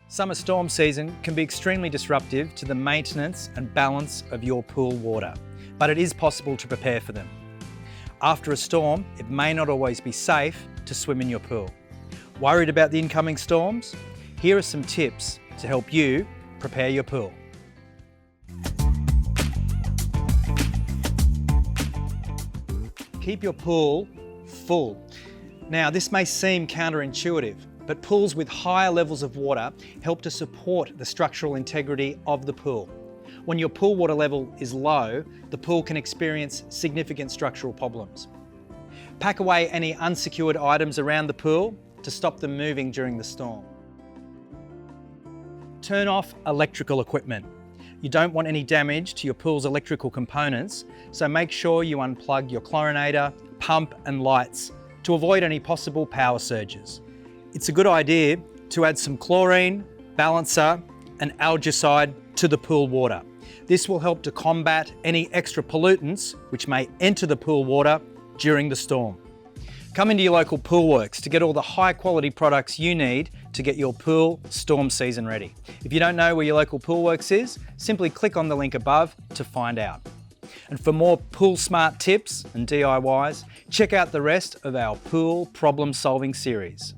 Summer storm season can be extremely disruptive to the maintenance and balance of your pool water, but it is possible to prepare for them. After a storm, it may not always be safe to swim in your pool. Worried about the incoming storms? Here are some tips to help you prepare your pool. Keep your pool full. Now, this may seem counterintuitive, but pools with higher levels of water help to support the structural integrity of the pool. When your pool water level is low, the pool can experience significant structural problems. Pack away any unsecured items around the pool to stop them moving during the storm. Turn off electrical equipment. You don't want any damage to your pool's electrical components, so make sure you unplug your chlorinator, pump and lights to avoid any possible power surges. It's a good idea to add some chlorine, balancer and algicide to the pool water. This will help to combat any extra pollutants which may enter the pool water during the storm. Come into your local Poolwerx to get all the high quality products you need to get your pool storm season ready. If you don't know where your local Poolwerx is, simply click on the link above to find out. And for more pool smart tips and DIYs, check out the rest of our pool problem solving series.